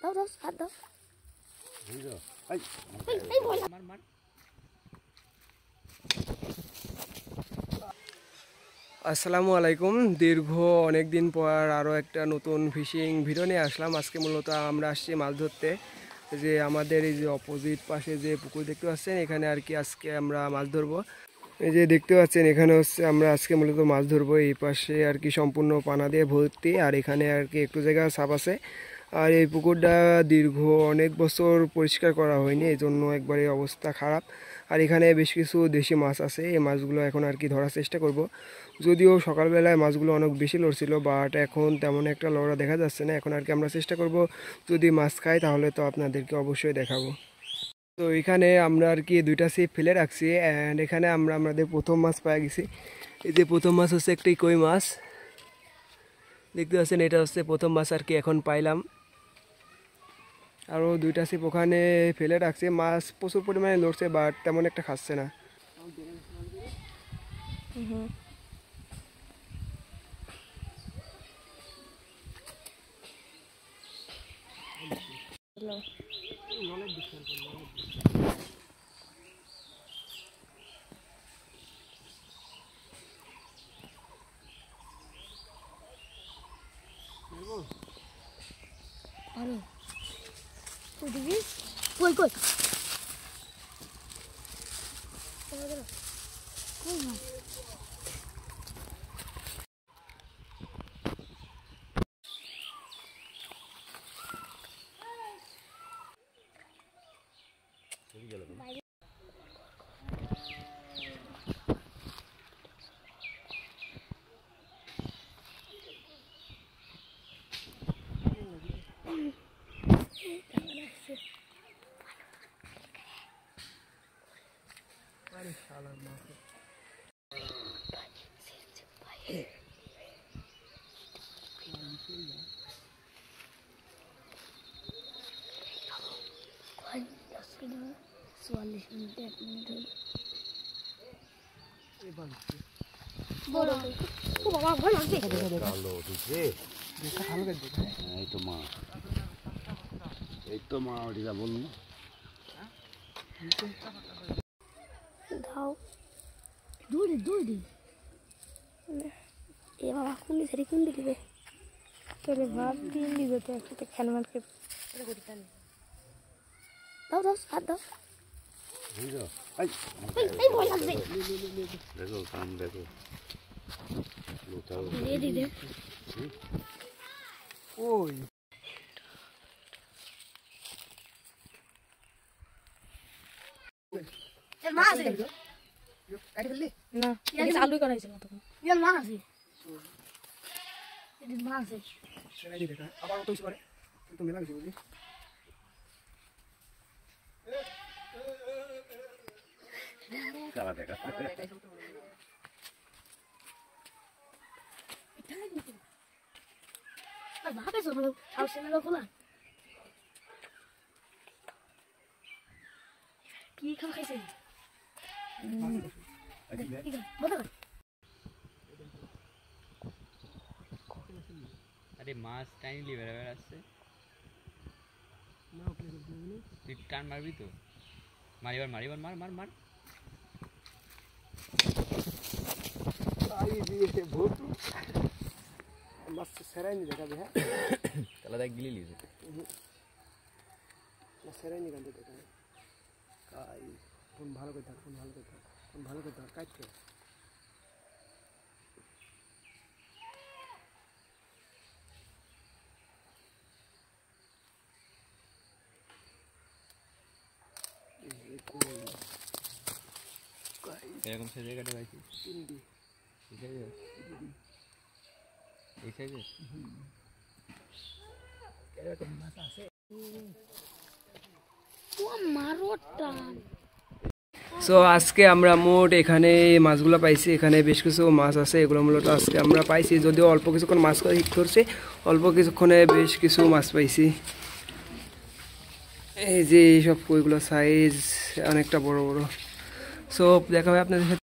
দাও দাও হাত দাও। আসসালামু আলাইকুম। দীর্ঘ অনেক দিন পর আরও একটা নতুন ফিশিং ভিডিও নিয়ে আসলাম। আজকে মূলত আমরা আসছি মাছ ধরতে। যে আমাদের এই যে অপোজিট পাশে যে পুকুর দেখতে পাচ্ছেন, এখানে আর কি আজকে আমরা মাছ ধরবো। এই যে দেখতে পাচ্ছেন এখানে হচ্ছে আমরা আজকে মূলত মাছ ধরবো। এই পাশে আর কি সম্পূর্ণ পানা দিয়ে ভর্তি, আর এখানে আর কি একটু জায়গা সাপ আছে। আর এই পুকুরটা দীর্ঘ অনেক বছর পরিষ্কার করা হয়নি, এই জন্য একবারে অবস্থা খারাপ। আর এখানে বেশ কিছু দেশি মাছ আছে, এই মাছগুলো এখন আর কি ধরার চেষ্টা করব। যদিও সকালবেলায় মাছগুলো অনেক বেশি লড়ছিল, বাট এখন তেমন একটা লড়া দেখা যাচ্ছে না। এখন আর কি আমরা চেষ্টা করব, যদি মাছ খাই তাহলে তো আপনাদেরকে অবশ্যই দেখাবো। তো এখানে আমরা আর কি দুইটা ছিপ ফেলে রাখছি, অ্যান্ড এখানে আমরা আমাদের প্রথম মাছ পেয়ে গেছি। এই যে প্রথম মাছ হচ্ছে একটি কই মাছ, দেখতে পাচ্ছেন এটা হচ্ছে প্রথম মাছ আর কি এখন পাইলাম। আরও দুইটা ছিপ ওখানে ফেলে রাখছে, মাছ প্রচুর পরিমাণে লড়ছে, বাট তেমন একটা খাচ্ছে না। কই কই দাও দৌড়ে দৌড়ে এ বাবা কোন দিকে কোন দিকে তোরে ভাব দিয়ে দিবে তো একসাথে খেলমালকে দাও দাও হাত দাও। এই ভয় লাগবে দেখো কাম দেখো দিয়ে দিবে ওই এর মা আছে না এটা চালু করাইছে না তখন এর মা আছে এর মা আছে সেটাই দেখা আবার তো করে তো মেলা গেছে বুঝলি। চালা দেখা আর ভাবে সব আর সেনা খোলা কি খাও খাইছে আরে মাছ টাইমলি বেড়াবেড় আসছে, তুই টান মারবি তো, মারিবার মারিবার মার মার মার মাছ সেরাই নি দেখাবে। হ্যাঁ তাহলে দেখ গিলি লিজ সেরাই নি গান্ধী দেখাবে। ফোন ভালো করে থাক, ফোন ভালো করে থাক, ফোন ভালো করে থাক, কাটছে এরকম সে জায়গাটা পাইছি এই সাইজে এরকম মাছ আছে। সো আজকে আমরা মোট এখানে মাছগুলো পাইছি, এখানে বেশ কিছু মাছ আছে, এগুলো মূলত আজকে আমরা পাইছি। যদিও অল্প কিছুক্ষণ মাছ ধরছে, অল্প কিছুক্ষণে বেশ কিছু মাছ পাইছি। এই যে এইসব কইগুলো সাইজ অনেকটা বড় বড়। সো দেখা হবে আপনাদের সাথে।